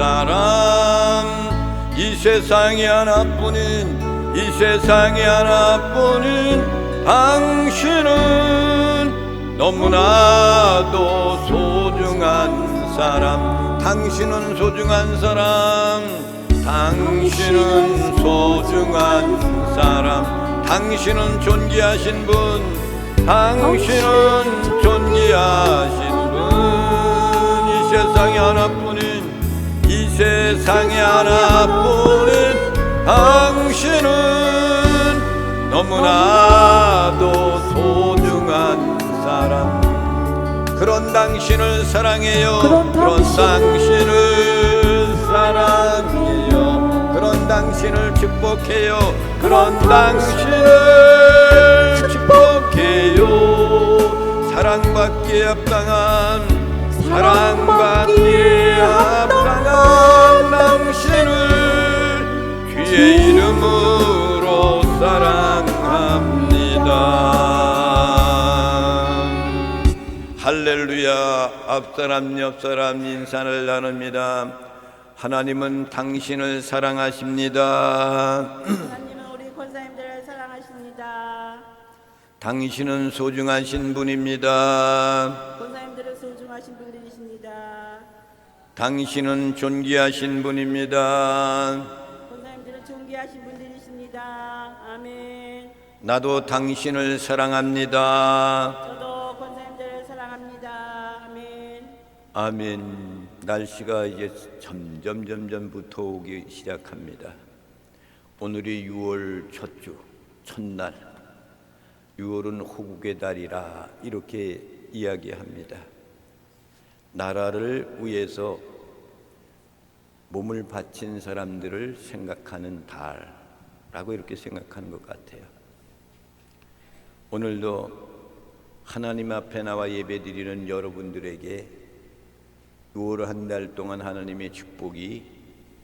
사람 이 세상에 하나뿐인 당신은 너무나도 소중한 사람 당신은 소중한 사람 당신은 존귀하신 분 이 세상에 하나뿐인 당신은 너무나도 소중한 사람 그런 당신을 사랑해요 그런 당신을 축복해요 사랑받기에 합당한 당신을 주의 이름으로 사랑합니다. 할렐루야. 앞사람 옆사람 인사를 나눕니다. 하나님은 당신을 사랑하십니다. 하나님은 우리 권사님들을 사랑하십니다. 당신은 소중하신 분입니다. 권사님들은 소중하신 분들이십니다. 당신은 존귀하신 분입니다. 권사님들은 존귀하신 분들이십니다. 아멘. 나도 당신을 사랑합니다. 저도 권사님들을 사랑합니다. 아멘. 아멘. 날씨가 이제 점점 붙어오기 시작합니다. 오늘이 6월 첫 주, 첫날. 6월은 호국의 달이라 이렇게 이야기합니다. 나라를 위해서 몸을 바친 사람들을 생각하는 달라고 이렇게 생각하는 것 같아요. 오늘도 하나님 앞에 나와 예배드리는 여러분들에게 6월 한 달 동안 하나님의 축복이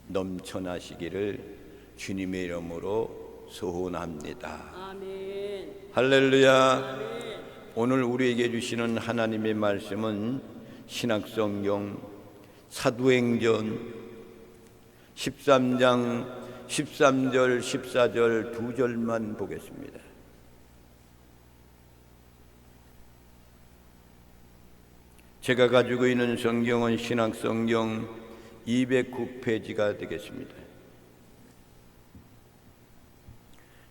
넘쳐나시기를 주님의 이름으로 소원합니다. 아멘. 할렐루야. 아멘. 오늘 우리에게 주시는 하나님의 말씀은 신약성경 사도행전 13장 13절 14절 두 절만 보겠습니다. 제가 가지고 있는 성경은 신약성경 209페이지가 되겠습니다.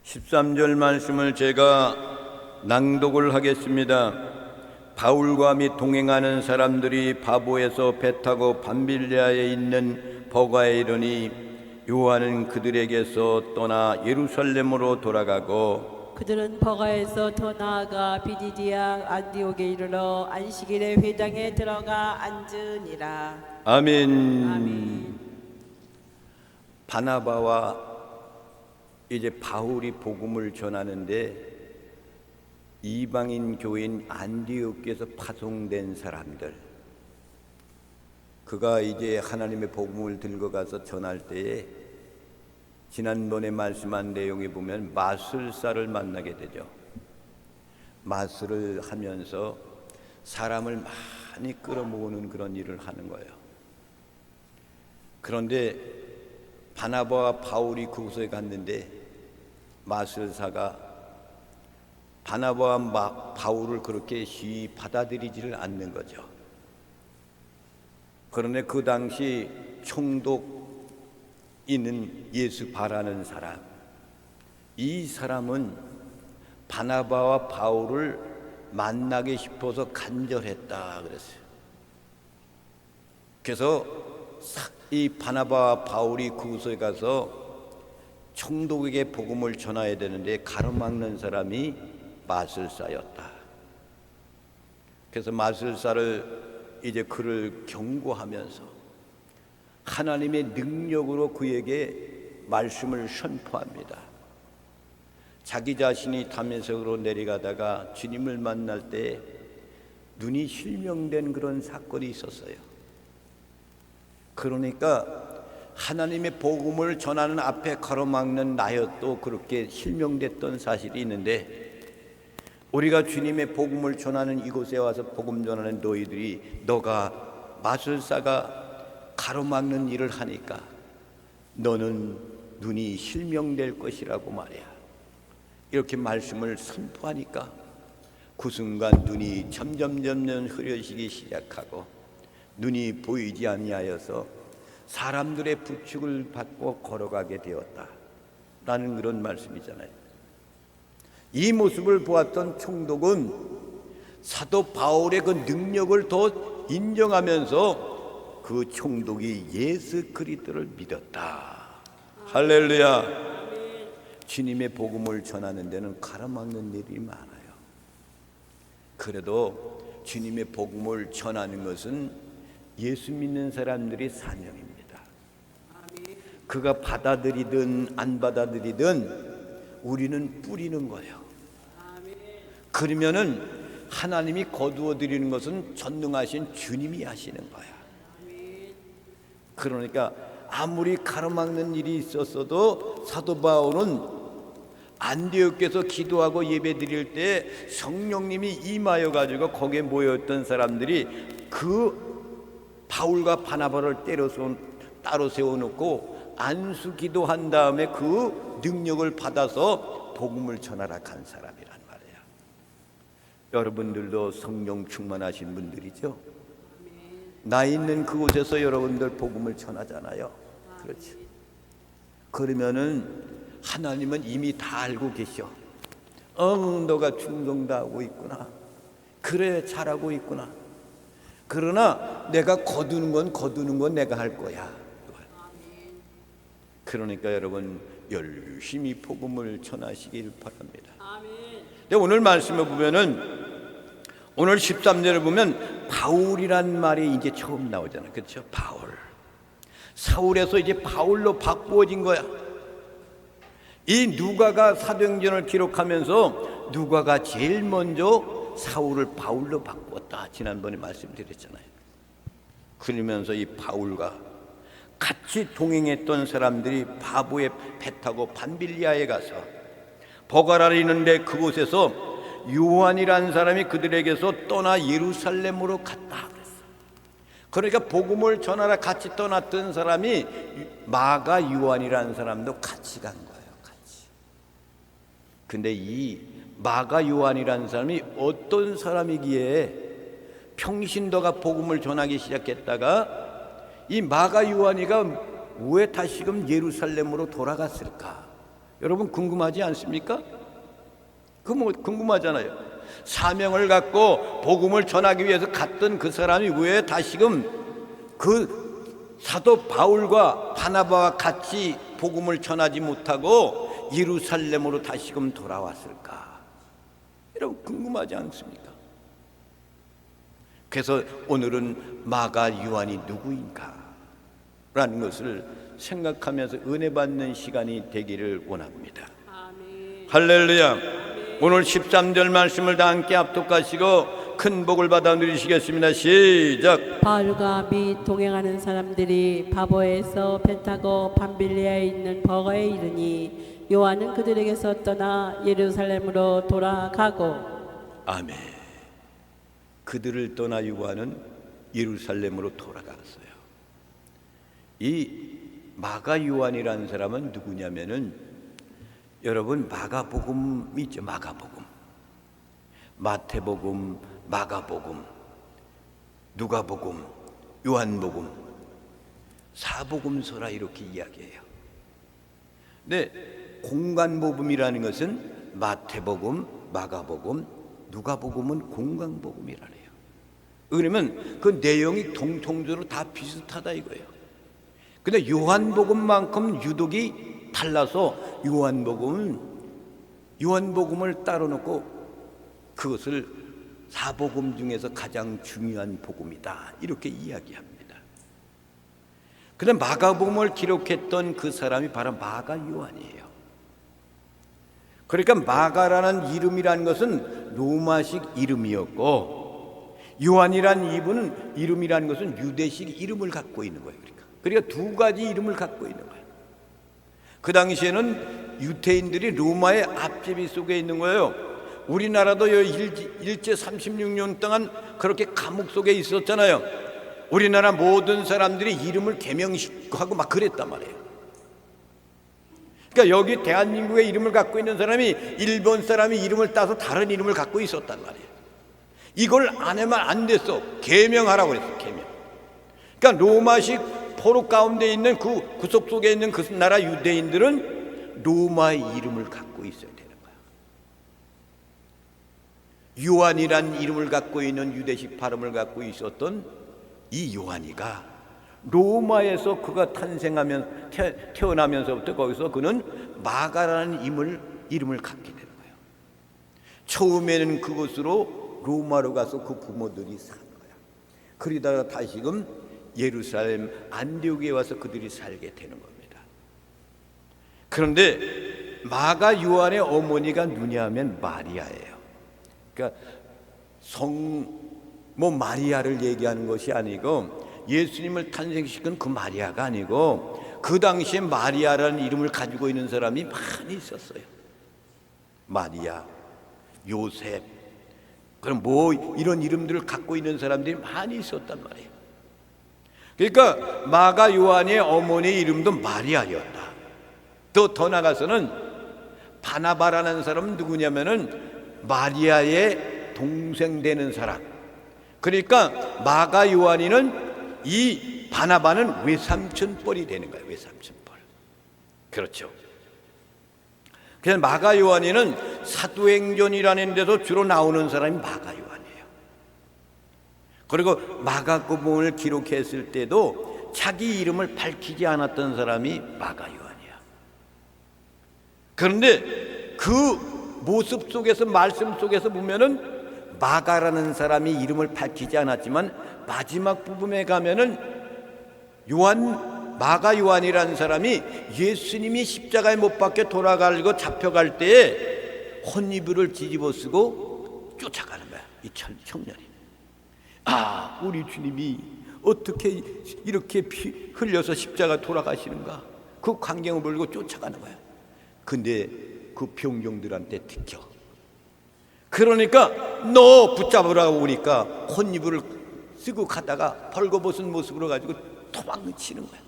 13절 말씀을 제가 낭독을 하겠습니다. 바울과 및 동행하는 사람들이 바보에서 배 타고 밤빌리아에 있는 버가에 이르니 요한은 그들에게서 떠나 예루살렘으로 돌아가고 그들은 버가에서 더 나아가 비디디아 안디옥에 이르러 안식일에 회당에 들어가 앉으니라. 아멘. 아멘. 바나바와 이제 바울이 복음을 전하는데 이방인 교인 안디옥에서 파송된 사람들, 그가 이제 하나님의 복음을 들고 가서 전할 때에 지난번에 말씀한 내용에 보면 마술사를 만나게 되죠. 마술을 하면서 사람을 많이 끌어모으는 그런 일을 하는 거예요. 그런데 바나바와 바울이 그곳에 갔는데 마술사가 바나바와 바울을 그렇게 쉬이 받아들이지를 않는 거죠. 그런데 그 당시 총독 있는 예수 바라는 사람, 이 사람은 바나바와 바울을 만나게 싶어서 간절했다 그랬어요. 그래서 이 바나바와 바울이 그곳에 가서 총독에게 복음을 전해야 되는데 가로막는 사람이 마술사였다. 그래서 마술사를 이제 그를 경고하면서 하나님의 능력으로 그에게 말씀을 선포합니다. 자기 자신이 담에색으로 내려가다가 주님을 만날 때 눈이 실명된 그런 사건이 있었어요. 그러니까 하나님의 복음을 전하는 앞에 가로막는 나였도 그렇게 실명됐던 사실이 있는데, 우리가 주님의 복음을 전하는 이곳에 와서 복음 전하는 너희들이, 너가 마술사가 가로막는 일을 하니까 너는 눈이 실명될 것이라고 말이야. 이렇게 말씀을 선포하니까 그 순간 눈이 점점 흐려지기 시작하고 눈이 보이지 아니하여서 사람들의 부축을 받고 걸어가게 되었다라는 그런 말씀이잖아요. 이 모습을 보았던 총독은 사도 바울의 그 능력을 더 인정하면서 그 총독이 예수 그리스도를 믿었다. 할렐루야. 주님의 복음을 전하는 데는 가로막는 일이 많아요. 그래도 주님의 복음을 전하는 것은 예수 믿는 사람들이 사명입니다. 그가 받아들이든 안 받아들이든 우리는 뿌리는 거예요. 그러면은 하나님이 거두어 드리는 것은 전능하신 주님이 하시는 거야. 그러니까 아무리 가로막는 일이 있었어도 사도 바울은 안디옥에서 기도하고 예배 드릴 때 성령님이 임하여 가지고 거기에 모였던 사람들이 그 바울과 바나바를 따로 세워놓고 안수 기도한 다음에 그 능력을 받아서 복음을 전하라 간 사람이란 말이에요. 여러분들도 성령 충만하신 분들이죠. 나 있는 그곳에서 여러분들 복음을 전하잖아요. 그렇지. 그러면은 하나님은 이미 다 알고 계셔. 너가 충성다하고 있구나. 그래, 잘하고 있구나. 그러나 내가 거두는 건 내가 할 거야. 그러니까 여러분 열심히 복음을 전하시길 바랍니다. 근데 오늘 말씀을 보면은 오늘 13절을 보면 바울이란 말이 이제 처음 나오잖아요. 그렇죠? 바울. 사울에서 이제 바울로 바꾸어진 거야. 이 누가가 사도행전을 기록하면서 누가가 제일 먼저 사울을 바울로 바꾸었다. 지난번에 말씀드렸잖아요. 그러면서 이 바울과 같이 동행했던 사람들이 바보의 배 타고 반빌리아에 가서 버가라를 있는데 그곳에서 요한이라는 사람이 그들에게서 떠나 예루살렘으로 갔다 그랬어. 그러니까 복음을 전하러 같이 떠났던 사람이 마가 요한이라는 사람도 같이 간 거예요. 같이. 근데 이 마가 요한이라는 사람이 어떤 사람이기에 평신도가 복음을 전하기 시작했다가 이 마가 요한이가 왜 다시금 예루살렘으로 돌아갔을까? 여러분 궁금하지 않습니까? 궁금하잖아요. 사명을 갖고 복음을 전하기 위해서 갔던 그 사람이 왜 다시금 그 사도 바울과 바나바와 같이 복음을 전하지 못하고 예루살렘으로 다시금 돌아왔을까? 여러분 궁금하지 않습니까? 그래서 오늘은 마가 요한이 누구인가? 라는 것을 생각하면서 은혜 받는 시간이 되기를 원합니다. 아멘. 할렐루야. 아멘. 오늘 13절 말씀을 다 함께 합독하시고 큰 복을 받아 누리시겠습니다. 시작. 바울과 및 동행하는 사람들이 바보에서 배 타고 밤빌리아에 있는 버가에 이르니 요한은 그들에게서 떠나 예루살렘으로 돌아가고. 아멘. 그들을 떠나 요한은 예루살렘으로 돌아갔어요. 이 마가 요한이라는 사람은 누구냐면은 여러분 마가복음 있죠. 마가복음, 마태복음, 마가복음, 누가복음, 요한복음, 사복음서라 이렇게 이야기해요. 근데 공간복음이라는 것은 마태복음, 마가복음, 누가복음은 공간복음이라네요. 그러면 그 내용이 통통적으로 다 비슷하다 이거예요. 근데 요한복음만큼 유독이 달라서 요한복음을 따로 놓고 그것을 사복음 중에서 가장 중요한 복음이다 이렇게 이야기합니다. 그런데 마가복음을 기록했던 그 사람이 바로 마가 요한이에요. 그러니까 마가라는 이름이라는 것은 로마식 이름이었고 요한이라는 이름이라는 것은 유대식 이름을 갖고 있는 거예요. 그러니까 두 가지 이름을 갖고 있는 거예요. 그 당시에는 유태인들이 로마의 앞제비 속에 있는 거예요. 우리나라도 일제 36년 동안 그렇게 감옥 속에 있었잖아요. 우리나라 모든 사람들이 이름을 개명하고 막 그랬단 말이에요. 그러니까 여기 대한민국의 이름을 갖고 있는 사람이 일본 사람이 이름을 따서 다른 이름을 갖고 있었단 말이에요. 이걸 안 하면 안 됐어. 개명하라고 그랬어. 개명. 그러니까 로마식 포로 가운데 있는 그 구속 속에 있는 그 나라 유대인들은 로마의 이름을 갖고 있어야 되는 거야. 요한이란 이름을 갖고 있는 유대식 발음을 갖고 있었던 이 요한이가 로마에서 그가 태어나면서부터 거기서 그는 마가라는 이름을 갖게 되는 거예요. 처음에는 그곳으로 로마로 가서 그 부모들이 산 거야. 그러다가 다시금 예루살렘 안디옥에 와서 그들이 살게 되는 겁니다. 그런데 마가 요한의 어머니가 누냐면 마리아예요. 그러니까 마리아를 얘기하는 것이 아니고 예수님을 탄생시킨 그 마리아가 아니고 그 당시에 마리아라는 이름을 가지고 있는 사람이 많이 있었어요. 마리아, 요셉, 그럼 이런 이름들을 갖고 있는 사람들이 많이 있었단 말이에요. 그러니까 마가 요한의 어머니의 이름도 마리아였다. 더 나가서는 바나바라는 사람은 누구냐면은 마리아의 동생 되는 사람. 그러니까 마가 요한이는 이 바나바는 외삼촌뻘이 되는 거예요. 외삼촌뻘. 그렇죠. 그래서 마가 요한이는 사도행전이라는 데서 주로 나오는 사람이 마가 요한이에요. 그리고 마가복음을 기록했을 때도 자기 이름을 밝히지 않았던 사람이 마가 요한이야. 그런데 그 모습 속에서 말씀 속에서 보면은 마가라는 사람이 이름을 밝히지 않았지만 마지막 부분에 가면은 마가 요한이라는 사람이 예수님이 십자가에 못 박혀 돌아가고 잡혀갈 때에 혼이불을 뒤집어 쓰고 쫓아가는 거야. 이 청년이. 아, 우리 주님이 어떻게 이렇게 피 흘려서 십자가 돌아가시는가? 그 광경을 보고 쫓아가는 거야. 근데 그 병정들한테 들켜. 그러니까 너 붙잡으라고 오니까 혼이불을 쓰고 가다가 벌거벗은 모습으로 가지고 도망치는 거야.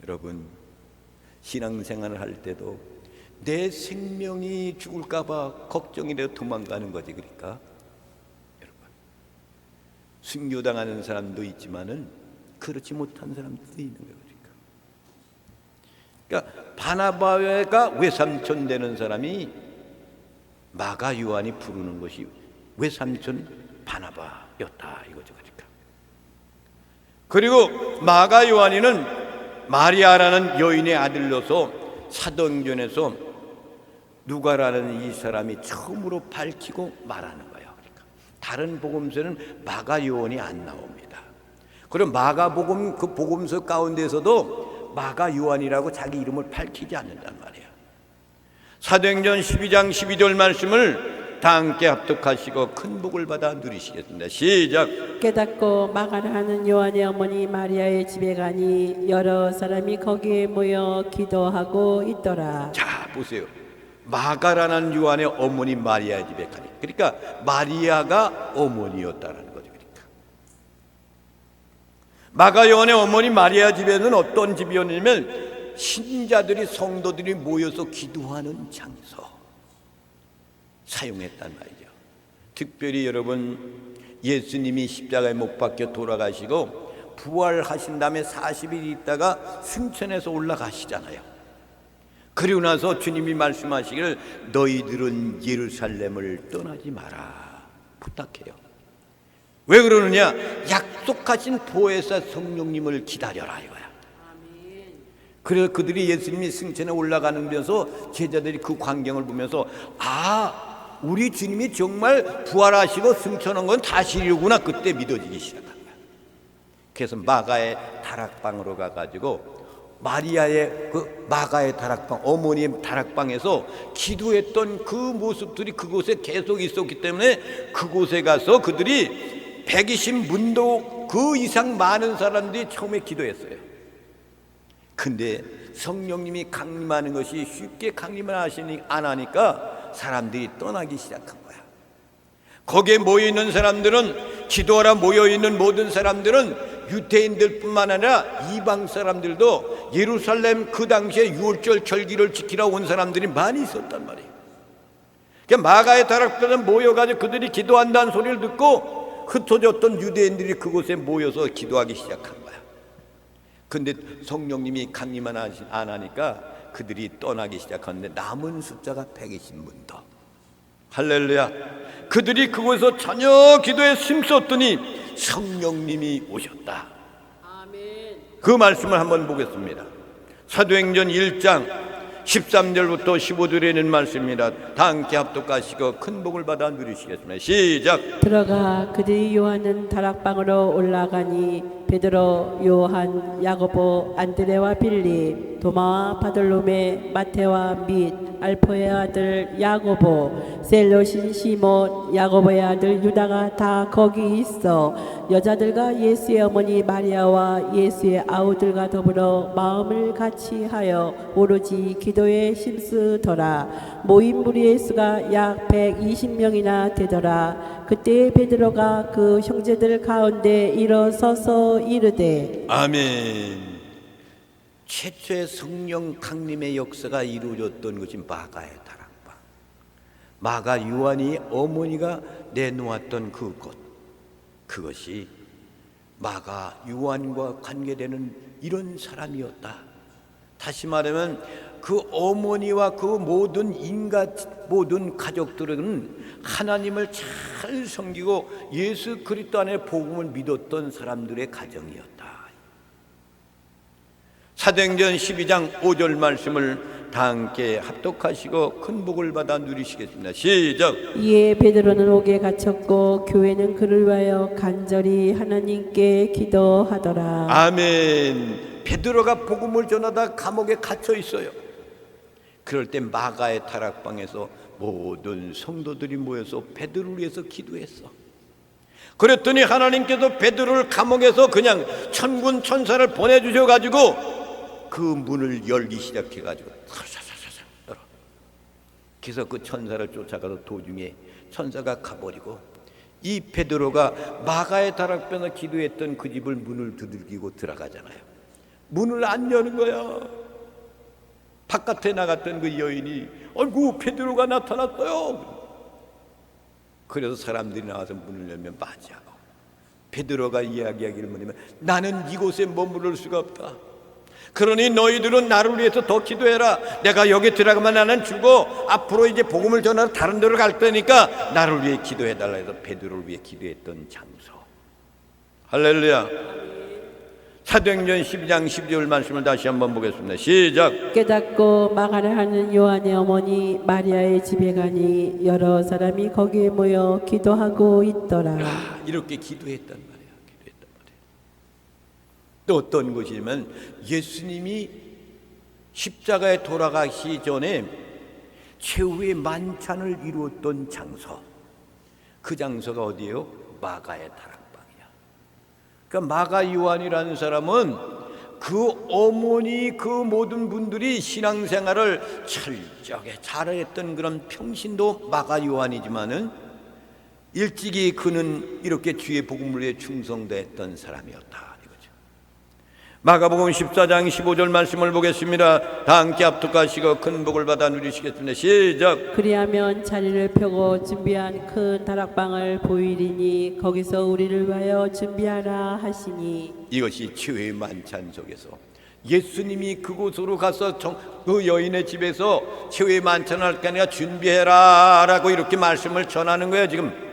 여러분, 신앙생활을 할 때도 내 생명이 죽을까봐 걱정이 되어 도망가는 거지. 그러니까 여러분, 순교당하는 사람도 있지만은 그렇지 못한 사람들도 있는 거예요. 그러니까 바나바가 외삼촌 되는 사람이 마가 요한이 부르는 것이 외삼촌 바나바였다 이거죠. 그리고 마가 요한이는 마리아라는 여인의 아들로서 사도행전에서 누가라는 이 사람이 처음으로 밝히고 말하는 거예요. 그러니까 다른 복음서는 마가 요한이 안 나옵니다. 그리고 마가복음 그 복음서 가운데서도 마가 요한이라고 자기 이름을 밝히지 않는단 말이에요. 사도행전 12장 12절 말씀을 다 함께 합독하시고 큰 복을 받아 누리시겠습니다. 시작. 깨닫고 마가라 하는 요한의 어머니 마리아의 집에 가니 여러 사람이 거기에 모여 기도하고 있더라. 자, 보세요. 마가라는 요한의 어머니 마리아의 집에 가니, 그러니까 마리아가 어머니였다는 거죠. 그러니까 마가 요한의 어머니 마리아 집에는 어떤 집이었냐면 신자들이 성도들이 모여서 기도하는 장소 사용했단 말이죠. 특별히 여러분, 예수님이 십자가에 못 박혀 돌아가시고 부활하신 다음에 40일 있다가 승천해서 올라가시잖아요. 그리고 나서 주님이 말씀하시기를 너희들은 예루살렘을 떠나지 마라 부탁해요. 왜 그러느냐? 약속하신 보혜사 성령님을 기다려라 이거야. 그래서 그들이 예수님이 승천에 올라가는 데서 제자들이 그 광경을 보면서 우리 주님이 정말 부활하시고 승천한 건 사실이구나, 그때 믿어지기 시작한 거야. 그래서 마가의 다락방으로 가가지고 마리아의 그 마가의 다락방, 어머니의 다락방에서 기도했던 그 모습들이 그곳에 계속 있었기 때문에 그곳에 가서 그들이 120문도 그 이상 많은 사람들이 처음에 기도했어요. 근데 성령님이 강림하는 것이 쉽게 강림을 안 하니까 사람들이 떠나기 시작한 거야. 거기에 모여있는 사람들은 기도하러 모여있는 모든 사람들은 유대인들뿐만 아니라 이방 사람들도 예루살렘 그 당시에 유월절 절기를 지키러 온 사람들이 많이 있었단 말이에요. 그러니까 마가의 다락방에 모여가지고 그들이 기도한다는 소리를 듣고 흩어졌던 유대인들이 그곳에 모여서 기도하기 시작한 거야. 근데 성령님이 강림만 안 하니까 그들이 떠나기 시작하는데 남은 숫자가 120분 더. 할렐루야. 그들이 그곳에서 전혀 기도에 힘썼더니 성령님이 오셨다. 아멘. 그 말씀을 한번 보겠습니다. 사도행전 1장 13절부터 15절에 있는 말씀입니다. 다 함께 합독하시고 큰 복을 받아 누리시겠습니다. 시작. 들어가 그들이 요한은 다락방으로 올라가니 베드로, 요한, 야고보, 안드레와 빌립, 도마와 바돌로메, 마테와 및 알포의 아들 야고보, 셀로신 시몬, 야고보의 아들 유다가 다 거기 있어 여자들과 예수의 어머니 마리아와 예수의 아우들과 더불어 마음을 같이 하여 오로지 기도에 힘쓰더라. 모인 무리의 수가 약 120명이나 되더라. 그때 베드로가 그 형제들 가운데 일어서서 이르되 아멘. 최초의 성령 강림의 역사가 이루어졌던 것이 마가의 다락방. 마가 요한이 어머니가 내놓았던 그곳, 그것이 마가 요한과 관계되는 이런 사람이었다. 다시 말하면 그 어머니와 그 모든 모든 가족들은 하나님을 잘 섬기고 예수 그리스도 안에 복음을 믿었던 사람들의 가정이었다. 사도행전 12장 5절 말씀을 다 함께 합독하시고 큰 복을 받아 누리시겠습니다. 시작. 이에 베드로는 옥에 갇혔고 교회는 그를 위하여 간절히 하나님께 기도하더라. 아멘. 베드로가 복음을 전하다 감옥에 갇혀 있어요. 그럴 때 마가의 다락방에서 모든 성도들이 모여서 베드로를 위해서 기도했어. 그랬더니 하나님께서 베드로를 감옥에서 그냥 천군 천사를 보내주셔가지고 그 문을 열기 시작해가지고 열어. 그래서 그 천사를 쫓아가서 도중에 천사가 가버리고 이 베드로가 마가의 다락방에서 기도했던 그 집을 문을 두들기고 들어가잖아요. 문을 안 여는 거야. 바깥에 나갔던 그 여인이 아이고 베드로가 나타났어요. 그래서 사람들이 나와서 문을 열면 맞이하고 베드로가 이야기하기를 뭐냐면 나는 이곳에 머무를 수가 없다. 그러니 너희들은 나를 위해서 더 기도해라. 내가 여기 들어가면 나는 죽어. 앞으로 이제 복음을 전하러 다른 데로 갈 테니까 나를 위해 기도해달라 해서 베드로를 위해 기도했던 장소. 할렐루야. 사도행전 12장 12절 말씀을 다시 한번 보겠습니다. 시작. 깨닫고 마가를 하는 요한의 어머니 마리아의 집에 가니 여러 사람이 거기에 모여 기도하고 있더라. 이렇게 기도했단 말이에요. 또 어떤 것이냐면 예수님이 십자가에 돌아가시기 전에 최후의 만찬을 이루었던 장소. 그 장소가 어디예요? 마가의 다락방이야. 그러니까 마가 요한이라는 사람은 그 어머니 그 모든 분들이 신앙생활을 철저하게 잘했던 그런 평신도 마가 요한이지만은 일찍이 그는 이렇게 주의 복음을 위해 충성되었던 사람이었다. 마가복음 14장 15절 말씀을 보겠습니다. 다 함께 합독하시고 큰 복을 받아 누리시겠습니다. 시작. 그리하면 자리를 펴고 준비한 큰 다락방을 보이리니 거기서 우리를 위하여 준비하라 하시니 이것이 최후의 만찬 속에서 예수님이 그곳으로 가서 그 여인의 집에서 최후의 만찬을 할 게 아니라 준비해라 라고 이렇게 말씀을 전하는 거예요. 지금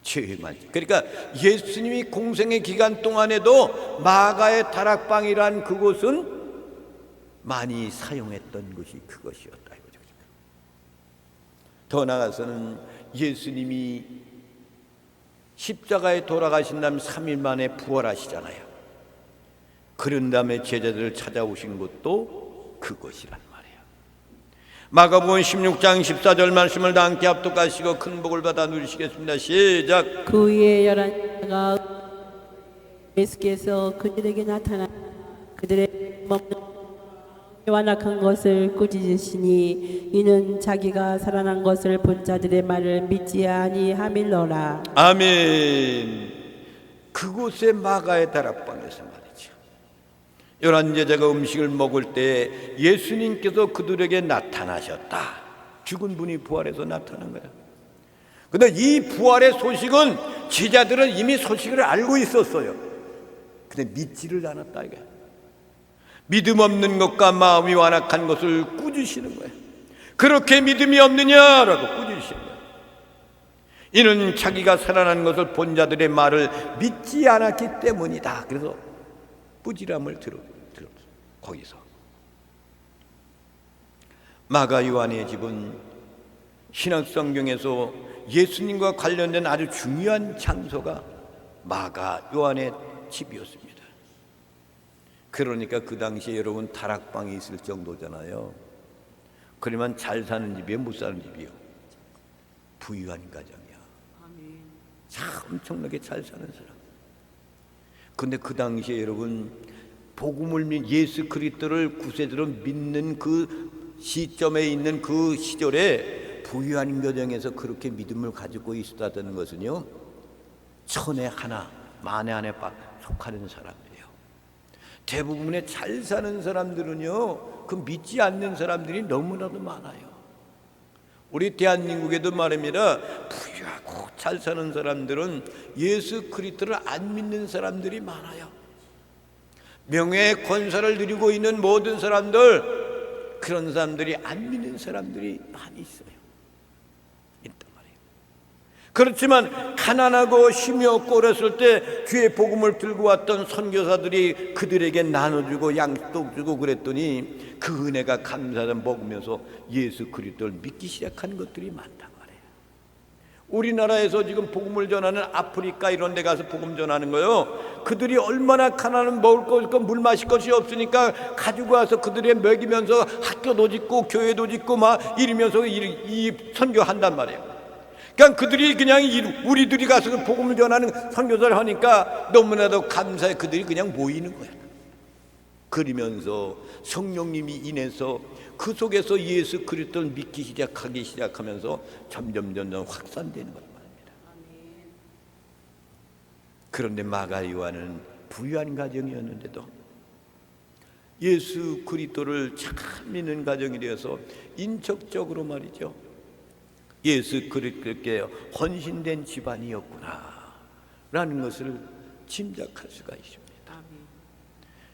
최후의 만찬. 그러니까 예수님이 공생의 기간 동안에도 마가의 다락방이란 그곳은 많이 사용했던 것이 그것이었다. 더 나아가서는 예수님이 십자가에 돌아가신 다음 3일 만에 부활하시잖아요. 그런 다음에 제자들을 찾아오신 것도 그것이란 말이에요. 마가복음 16장 14절 말씀을 다 함께 합독하시고 큰 복을 받아 누리시겠습니다. 시작. 그 위에 11자가 예수께서 그들에게 나타나 그들의 완악한 것을 꾸짖으시니 이는 자기가 살아난 것을 본 자들의 말을 믿지 아니함일러라. 아멘. 그곳에 마가의 다락방에서 말이죠, 11제자가 음식을 먹을 때 예수님께서 그들에게 나타나셨다. 죽은 분이 부활해서 나타난 거야. 근데 이 부활의 소식은 제자들은 이미 소식을 알고 있었어요. 근데 믿지를 않았다 이게. 믿음 없는 것과 마음이 완악한 것을 꾸짖으시는 거예요. 그렇게 믿음이 없느냐라고 꾸짖으시는 거예요. 이는 자기가 살아난 것을 본 자들의 말을 믿지 않았기 때문이다. 그래서 뿌지람을 들었어요. 거기서 마가 요한의 집은 신약성경에서 예수님과 관련된 아주 중요한 장소가 마가 요한의 집이었습니다. 그러니까 그 당시에 여러분 다락방이 있을 정도잖아요. 그러면 잘 사는 집이에요, 못 사는 집이에요? 부유한 가정이야. 참 엄청나게 잘 사는 사람. 근데 그 당시에 여러분 복음을 예수 그리스도를 구세주로 믿는 그 시점에 있는 그 시절에 부유한 가정에서 그렇게 믿음을 가지고 있었다는 것은요, 천에 하나, 만에 하나에 속하는 사람이에요. 대부분의 잘 사는 사람들은요, 그 믿지 않는 사람들이 너무나도 많아요. 우리 대한민국에도 말입니다. 부유하고 잘 사는 사람들은 예수 그리스도를 안 믿는 사람들이 많아요. 명예 권세를 누리고 있는 모든 사람들, 그런 사람들이 안 믿는 사람들이 많이 있어요. 있단 말이에요. 그렇지만 가난하고 힘이 없고 그랬을 때 주의 복음을 들고 왔던 선교사들이 그들에게 나눠주고 양식도 주고 그랬더니 그 은혜가 감사하다 먹으면서 예수 그리스도를 믿기 시작하는 것들이 많단 말이에요. 우리나라에서 지금 복음을 전하는 아프리카 이런 데 가서 복음 전하는 거요, 그들이 얼마나 가난한, 먹을 거 없고 물 마실 것이 없으니까 가지고 와서 그들이 먹이면서 학교도 짓고 교회도 짓고 막 이러면서 이 선교한단 말이에요. 그러니까 그들이 그냥 우리들이 가서 복음을 전하는 선교사를 하니까 너무나도 감사해. 그들이 그냥 모이는 거야. 그러면서 성령님이 인해서 그 속에서 예수 그리스도를 믿기 시작하면서 점점 확산되는 것 말입니다. 그런데 마가 요한은 부유한 가정이었는데도 예수 그리스도를 참 믿는 가정이 되어서 인격적으로 말이죠, 예수 그리스도께 헌신된 집안이었구나 라는 것을 짐작할 수가 있습니다.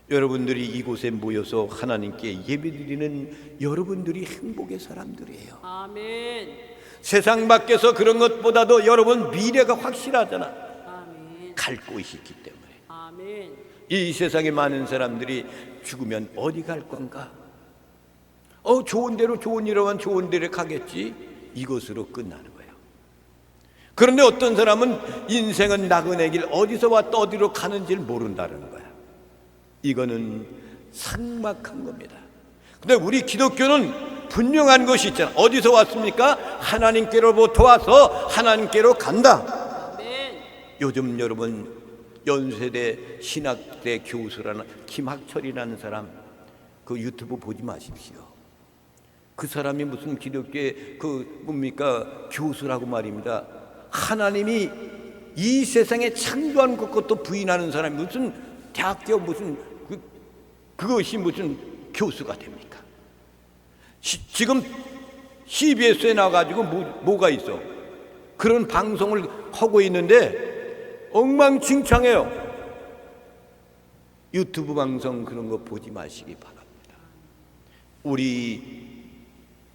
여러분들이 이곳에 모여서 하나님께 예배드리는 여러분들이 행복의 사람들이에요. 아멘. 세상 밖에서 그런 것보다도 여러분 미래가 확실하잖아. 아멘. 갈 곳이 있기 때문에. 아멘. 이 세상에 많은 사람들이 죽으면 어디 갈 건가? 좋은 데로, 좋은 일 하면 좋은 데로 가겠지. 이것으로 끝나는 거예요. 그런데 어떤 사람은 인생은 나그네 길, 어디서 왔다 어디로 가는지를 모른다는 거야. 이거는 삭막한 겁니다. 근데 우리 기독교는 분명한 것이 있잖아. 어디서 왔습니까? 하나님께로부터 와서 하나님께로 간다. 아멘. 요즘 여러분 연세대 신학대 교수라는 김학철이라는 사람, 그 유튜브 보지 마십시오. 그 사람이 무슨 기독교의 교수라고 말입니다. 하나님이 이 세상에 창조한 것도 부인하는 사람이 무슨 대학교 그것이 무슨 교수가 됩니까? 지금 CBS에 나와가지고 뭐가 있어? 그런 방송을 하고 있는데 엉망진창해요. 유튜브 방송 그런 거 보지 마시기 바랍니다. 우리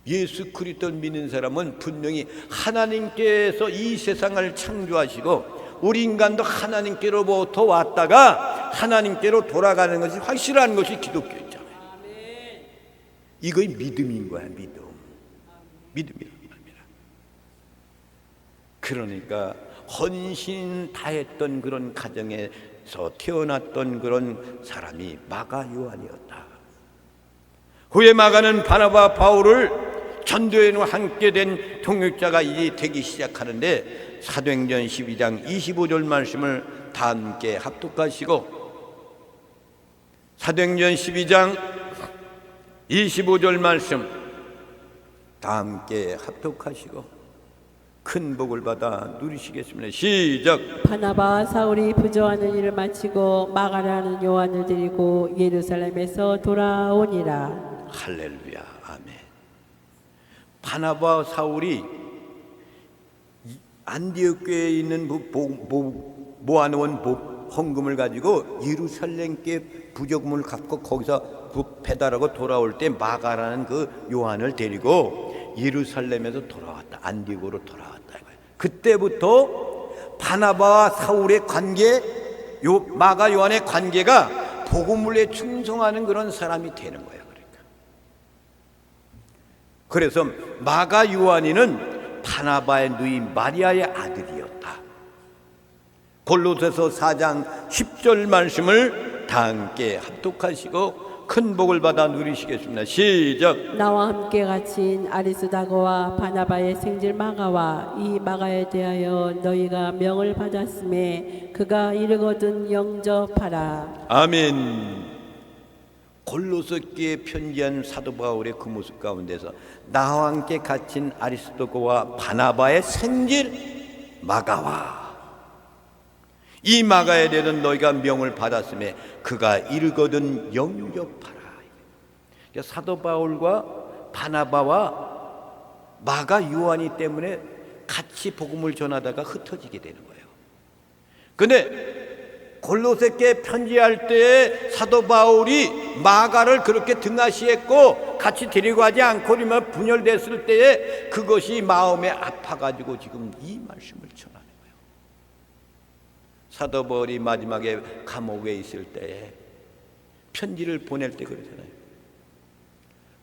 예수 그리스도를 믿는 사람은 분명히 하나님께서 이 세상을 창조하시고 우리 인간도 하나님께로부터 왔다가 하나님께로 돌아가는 것이 확실한 것이 기독교잖아요. 이거의 믿음인 거야. 믿음이란 말입니다. 그러니까 헌신 다했던 그런 가정에서 태어났던 그런 사람이 마가 요한이었다. 후에 마가는 바나바 바울을 전도여행과 함께 된 동역자가 이제 되기 시작하는데 사도행전 12장 25절 말씀을 다 함께 합독하시고 사도행전 12장 25절 말씀 다 함께 합독하시고 큰 복을 받아 누리시겠습니다. 시작. 바나바와 사울이 부조하는 일을 마치고 마가라는 요한을 데리고 예루살렘에서 돌아오니라. 할렐루야. 아멘. 바나바와 사울이 안디옥 교회에 있는 모아놓은 헌금을 가지고 예루살렘께 부조금을 갖고 거기서 배달하고 돌아올 때 마가라는 그 요한을 데리고 예루살렘에서 돌아왔다. 안디옥으로 돌아왔다. 그때부터 바나바와 사울의 관계, 마가 요한의 관계가 복음을 충성하는 그런 사람이 되는 거예요. 그래서 마가 요한이는 바나바의 누이 마리아의 아들이었다. 골로새서 4장 10절 말씀을 다 함께 합독하시고 큰 복을 받아 누리시겠습니다. 시작. 나와 함께 갇힌 아리스다고와 바나바의 생질 마가와 이 마가에 대하여 너희가 명을 받았음에 그가 이르거든 영접하라. 아멘. 골로새교회에 편지한 사도 바울의 그 모습 가운데서 나와 함께 갇힌 아리스도고와 바나바의 생질 마가와 이 마가에 대한 너희가 명을 받았음에 그가 이르거든 영접하라. 사도 바울과 바나바와 마가 요한이 때문에 같이 복음을 전하다가 흩어지게 되는 거예요. 근데 골로새께 편지할 때 사도 바울이 마가를 그렇게 등하시했고 같이 데리고 가지 않고 분열됐을 때에 그것이 마음에 아파가지고 지금 이 말씀을 전하는 거예요. 사도 바울이 마지막에 감옥에 있을 때에 편지를 보낼 때 그러잖아요.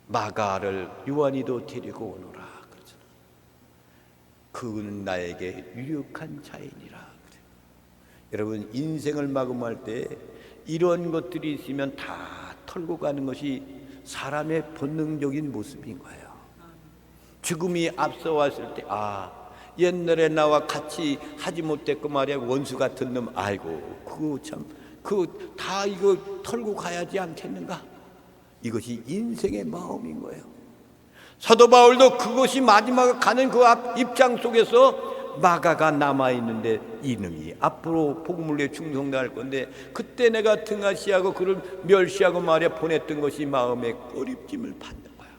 마가를 요한이도 데리고 오너라 그러잖아요. 그는 나에게 유력한 자이니라. 여러분 인생을 마감할 때 이런 것들이 있으면 다 털고 가는 것이 사람의 본능적인 모습인 거예요. 죽음이 앞서 왔을 때 옛날에 나와 같이 하지 못했고 말이야 원수 같은 놈 아이고 그거 참 그거 다 이거 털고 가야지 않겠는가? 이것이 인생의 마음인 거예요. 사도 바울도 그것이 마지막 가는 그 입장 속에서 마가가 남아있는데 이놈이 앞으로 복음을 위해 충성할 건데 그때 내가 등하시하고 그를 멸시하고 말이야 보냈던 것이 마음에 꺼림짐을 받는 거야.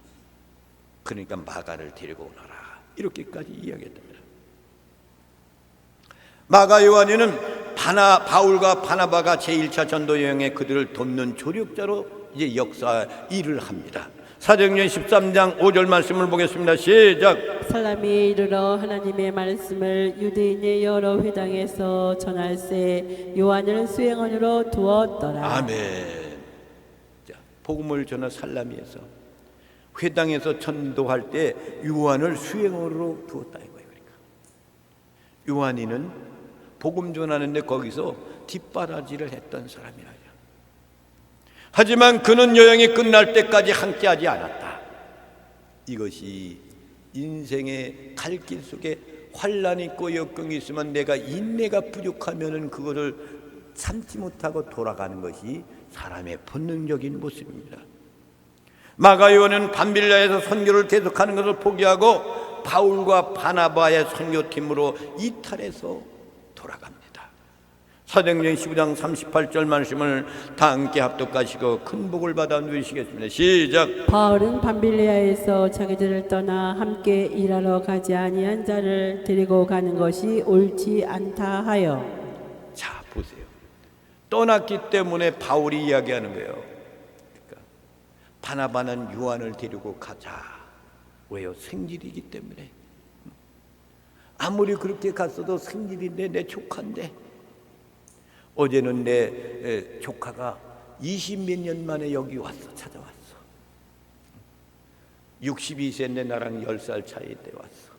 그러니까 마가를 데리고 오너라 이렇게까지 이야기했답니다. 마가 요한이는 바울과 바나바가 제1차 전도 여행에 그들을 돕는 조력자로 이제 역사 일을 합니다. 사도행전 13장 5절 말씀을 보겠습니다. 시작. 사람이 이르러 하나님의 말씀을 유대인의 여러 회당에서 전할세 요한을 수행원으로 두었더라. 아멘. 자, 복음을 전한 살라미에서 회당에서 전도할 때 요한을 수행원으로 두었다 이거예요. 그러니까 요한이는 복음 전하는데 거기서 뒷바라지를 했던 사람이라. 하지만 그는 여행이 끝날 때까지 함께하지 않았다. 이것이 인생의 갈 길 속에 환난이 있고 역경이 있으면 내가 인내가 부족하면은 그거를 참지 못하고 돌아가는 것이 사람의 본능적인 모습입니다. 마가 요한은 밤빌라에서 선교를 계속하는 것을 포기하고 바울과 바나바의 선교팀으로 이탈해서 돌아갑니다. 사도행전 15장 38절 말씀을 다 함께 합독하시고 큰 복을 받아 누리시겠습니다. 시작. 바울은 밤빌리아에서 자기들을 떠나 함께 일하러 가지 아니한 자를 데리고 가는 것이 옳지 않다 하여. 자 보세요. 떠났기 때문에 바울이 이야기하는 거예요. 그러니까 바나바는 요한을 데리고 가자. 왜요? 생질이기 때문에. 아무리 그렇게 갔어도 생질인데 내 조카인데. 어제는 내 조카가 20몇 년 만에 여기 왔어. 찾아왔어. 62세인데 나랑 10살 차이인데 왔어.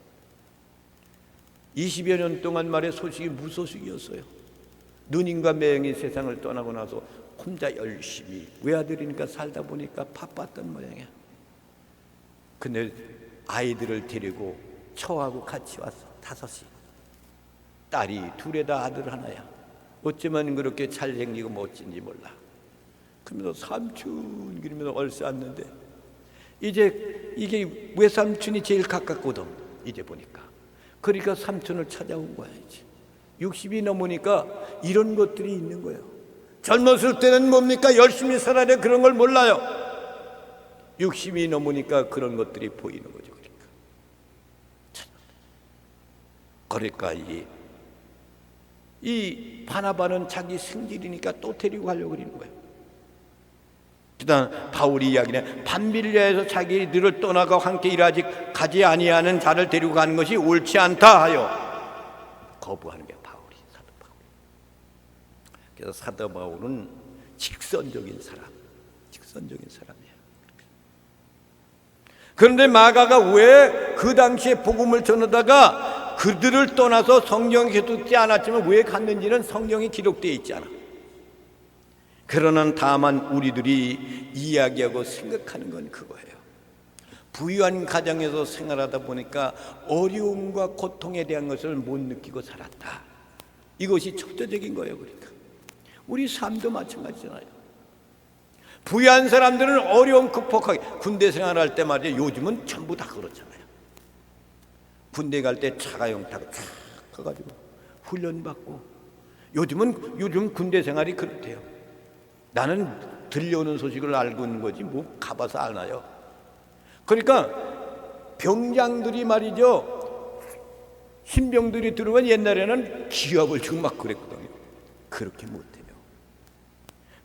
20여 년 동안 말에 소식이 무소식이었어요. 누님과 매형이 세상을 떠나고 나서 혼자 열심히 외아들이니까 살다 보니까 바빴던 모양이야. 근데 아이들을 데리고 처하고 같이 왔어. 5이. 딸이 둘에다 아들 하나야. 어쩌면 그렇게 잘생기고 멋진지 몰라. 그러면서 삼촌 그러면서 얼싸았는데 이제 이게 외삼촌이 제일 가깝거든. 이제 보니까. 그러니까 삼촌을 찾아온 거야. 이제 60이 넘으니까 이런 것들이 있는 거예요. 젊었을 때는 뭡니까? 열심히 살아야 돼. 그런 걸 몰라요. 60이 넘으니까 그런 것들이 보이는 거죠. 그러니까 이 바나바는 자기 승질이니까 또 데리고 가려고 그러는 거예요. 그다음 바울이 이야기는 밤빌리아에서 자기들을 떠나가 함께 일하지 가지 아니하는 자를 데리고 가는 것이 옳지 않다 하여 거부하는 게 바울이, 사도 바울. 그래서 사도 바울은 직선적인 사람이에요. 그런데 마가가 왜 그 당시에 복음을 전하다가 그들을 떠나서 성경이 기록되지 않았지만 왜 갔는지는 성경이 기록되어 있지 않아. 그러나 다만 우리들이 이야기하고 생각하는 건 그거예요. 부유한 가정에서 생활하다 보니까 어려움과 고통에 대한 것을 못 느끼고 살았다. 이것이 절대적인 거예요. 그러니까 우리 삶도 마찬가지잖아요. 부유한 사람들은 어려움 극복하기, 군대 생활할 때 말이에요. 요즘은 전부 다 그렇잖아요. 군대 갈 때 차가용 타고 쫙 가가지고 훈련받고, 요즘 군대 생활이 그렇대요. 나는 들려오는 소식을 알고 있는 거지 뭐 가봐서 알나요. 그러니까 병장들이 말이죠, 신병들이 들어오면 옛날에는 기합을 주고 막 그랬거든요. 그렇게 못해요.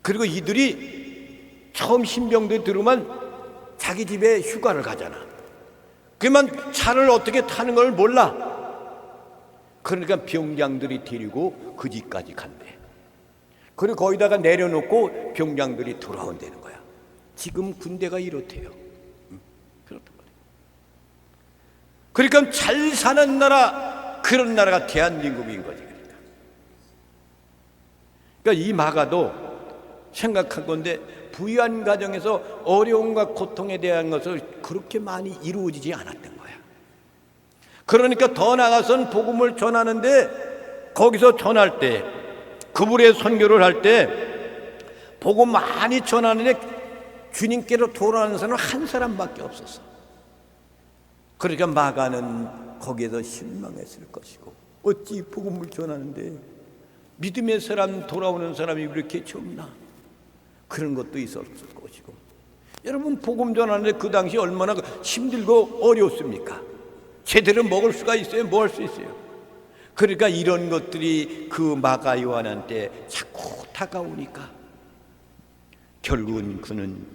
그리고 이들이 처음 신병들이 들어오면 자기 집에 휴가를 가잖아. 그러면 차를 어떻게 타는 걸 몰라. 그러니까 병장들이 데리고 그 집까지 간대. 그리고 거기다가 내려놓고 병장들이 돌아온다는 거야. 지금 군대가 이렇대요. 그렇단 말이에요. 그러니까 잘 사는 나라, 그런 나라가 대한민국인 거지. 그러니까 이 마가도 생각한 건데, 부유한 가정에서 어려움과 고통에 대한 것을 그렇게 많이 이루어지지 않았던 거야. 그러니까 더 나아가서는 복음을 전하는데, 거기서 전할 때, 그분의 선교를 할 때 복음 많이 전하는데 주님께로 돌아오는 사람은 한 사람밖에 없었어. 그러니까 마가는 거기에서 실망했을 것이고, 어찌 복음을 전하는데 믿음의 사람, 돌아오는 사람이 이렇게 적나? 그런 것도 있었을 것이고. 여러분, 복음 전하는데 그 당시 얼마나 힘들고 어려웠습니까? 제대로 먹을 수가 있어요? 뭐 할 수 있어요? 그러니까 이런 것들이 그 마가 요한한테 자꾸 다가오니까 결국은 그는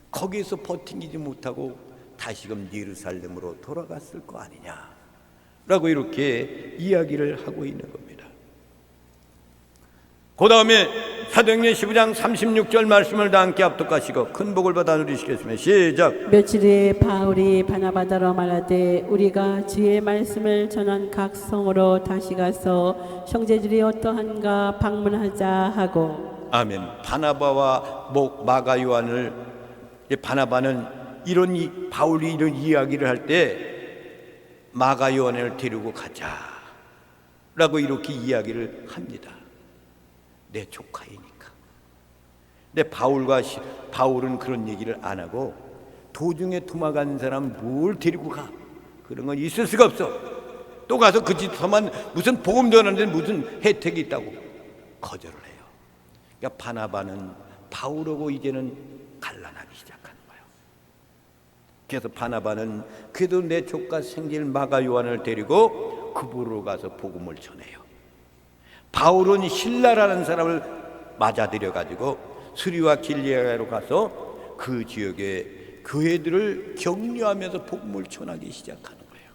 거기에서 버티지 못하고 다시금 예루살렘으로 돌아갔을 거 아니냐라고 이렇게 이야기를 하고 있는 겁니다. 그 다음에 사도행전 15장 36절 말씀을 다 함께 합독하시고 큰 복을 받아 누리시겠습니다. 시작. 며칠 후에 바울이 바나바더러 말하되 우리가 주의 말씀을 전한 각 성으로 다시 가서 형제들이 어떠한가 방문하자 하고. 아멘. 바나바와 마가 요한을, 바나바는 바울이 이런 이야기를 할 때 마가 요한을 데리고 가자라고 이렇게 이야기를 합니다. 내 조카이니까. 근데 바울은 그런 얘기를 안 하고, 도중에 도망간 사람 뭘 데리고 가? 그런 건 있을 수가 없어. 또 가서 그 집서만 무슨 복음 전하는데 무슨 혜택이 있다고 거절을 해요. 그러니까 바나바는 바울하고 이제는 갈라나기 시작하는 거예요. 그래서 바나바는 그래도 내 조카 생길 마가 요한을 데리고 그부로 가서 복음을 전해요. 바울은 신라라는 사람을 맞아들여 가지고 수리와 길리아로 가서 그 지역의 교회들을 격려하면서 복음을 전하기 시작하는 거예요.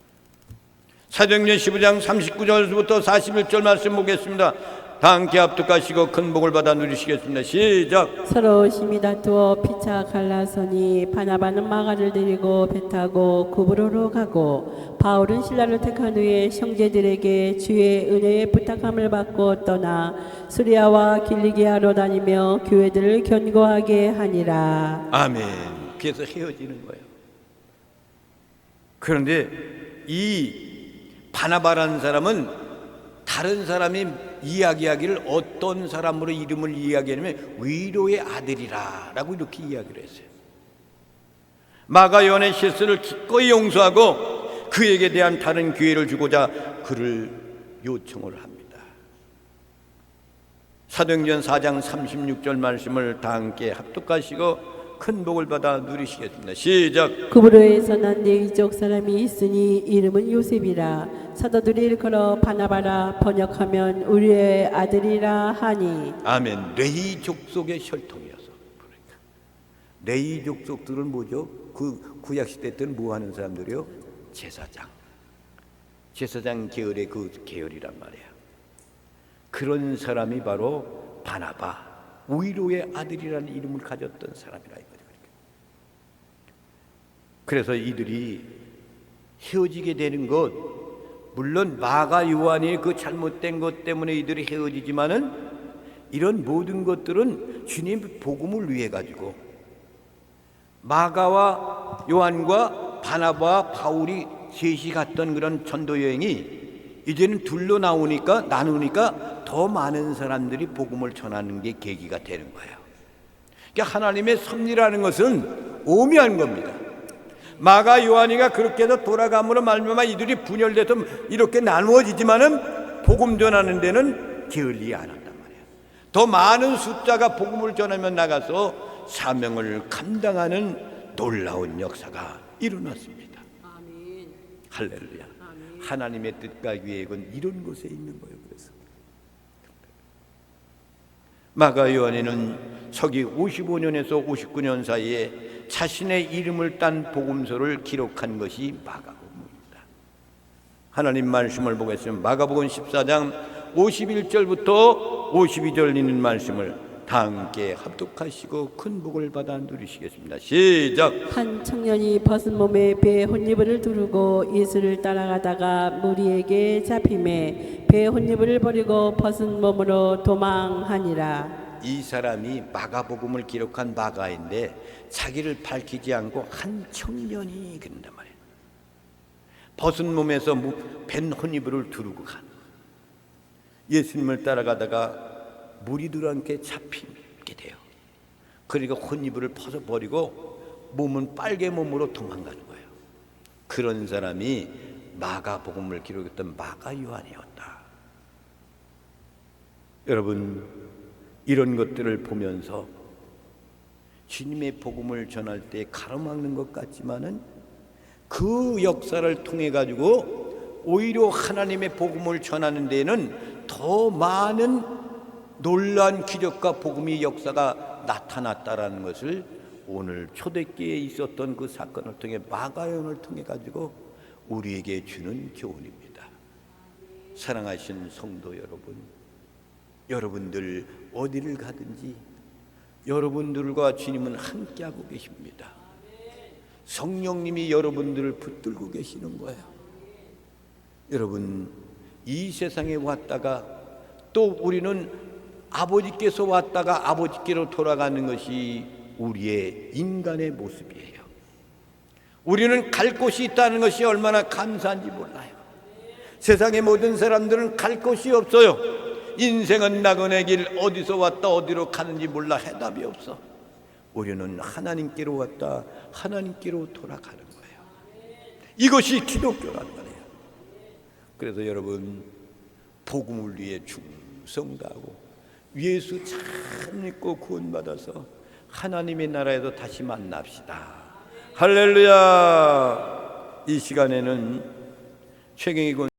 사도행전 15장 39절부터 41절 말씀 보겠습니다. 다 함께 합독하시고 큰 복을 받아 누리시겠습니다. 시작. 서로 심히 다투어 피차 갈라서니 바나바는 마가를 데리고 배 타고 구브로로 가고, 바울은 신라를 택한 후에 형제들에게 주의 은혜의 부탁함을 받고 떠나 수리아와 길리기아로 다니며 교회들을 견고하게 하니라. 아멘. 그래서 헤어지는 거예요. 그런데 이 바나바라는 사람은 다른 사람이 이야기하기를 어떤 사람으로 이름을 이야기하냐면 위로의 아들이라 라고 이렇게 이야기를 했어요. 마가 요한의 실수를 기꺼이 용서하고 그에게 대한 다른 기회를 주고자 그를 요청을 합니다. 사도행전 4장 36절 말씀을 다 함께 합독하시고 큰 복을 받아 누리시겠습니다. 시작. 구브로에서 난 레위족 사람이 있으니 이름은 요셉이라. 사도들이 일컬어 바나바라, 번역하면 우리의 아들이라 하니. 아멘. 레위 족속의 혈통이어서. 그러니까 레위 족속들은 뭐죠? 그 구약 시대 때는 뭐 하는 사람들이요? 제사장 계열의 그 계열이란 말이에요. 그런 사람이 바로 바나바, 오히려의 아들이라는 이름을 가졌던 사람이라 이거죠. 그래서 이들이 헤어지게 되는 것, 물론 마가 요한이 그 잘못된 것 때문에 이들이 헤어지지만은 이런 모든 것들은 주님의 복음을 위해 가지고 마가와 요한과 바나바와 바울이 셋이 갔던 그런 전도 여행이 이제는 둘로 나누니까 더 많은 사람들이 복음을 전하는 게 계기가 되는 거예요. 그러니까 하나님의 섭리라는 것은 오묘한 겁니다. 마가 요한이가 그렇게 해서 돌아감으로 말미암아 이들이 분열돼서 이렇게 나누어지지만은 복음 전하는 데는 게을리 안 한단 말이에요. 더 많은 숫자가 복음을 전하며 나가서 사명을 감당하는 놀라운 역사가 일어났습니다. 아멘. 할렐루야. 아멘. 하나님의 뜻과 계획은 이런 곳에 있는 거예요. 그래서 마가 요한에는 서기 55년에서 59년 사이에 자신의 이름을 딴 복음서를 기록한 것이 마가복음입니다. 하나님 말씀을 보겠습니다. 마가복음 14장 51절부터 52절 있는 말씀을 다 함께 합독하시고 큰 복을 받아 누리시겠습니다. 시작. 한 청년이 벗은 몸에 배에 혼이불을 두르고 예수를 따라가다가 무리에게 잡힘에 배에 혼이불을 버리고 벗은 몸으로 도망하니라. 이 사람이 마가복음을 기록한 마가인데 자기를 밝히지 않고 한 청년이 그런단 말이에요. 벗은 몸에서 벤 혼이불을 두르고 간 예수님을 따라가다가 무리들한테 잡히게 돼요. 그러니까 혼이불을 벗어버리고 몸은 빨개 몸으로 도망가는 거예요. 그런 사람이 마가복음을 기록했던 마가 요한이었다. 여러분, 이런 것들을 보면서 주님의 복음을 전할 때 가로막는 것 같지만은 그 역사를 통해 가지고 오히려 하나님의 복음을 전하는 데에는 더 많은 놀라운 기적과 복음의 역사가 나타났다라는 것을 오늘 초대교회에 있었던 그 사건을 통해 마가요한을 통해 가지고 우리에게 주는 교훈입니다. 사랑하신 성도 여러분, 여러분들 어디를 가든지 여러분들과 주님은 함께하고 계십니다. 성령님이 여러분들을 붙들고 계시는 거예요. 여러분, 이 세상에 왔다가 또 우리는 아버지께서 왔다가 아버지께로 돌아가는 것이 우리의 인간의 모습이에요. 우리는 갈 곳이 있다는 것이 얼마나 감사한지 몰라요. 세상의 모든 사람들은 갈 곳이 없어요. 인생은 나그네 길, 어디서 왔다 어디로 가는지 몰라 해답이 없어. 우리는 하나님께로 왔다 하나님께로 돌아가는 거예요. 이것이 기독교라는 거예요. 그래서 여러분, 복음을 위해 충성다하고 예수 잘 믿고 구원받아서 하나님의 나라에서 다시 만납시다. 할렐루야. 이 시간에는 최경희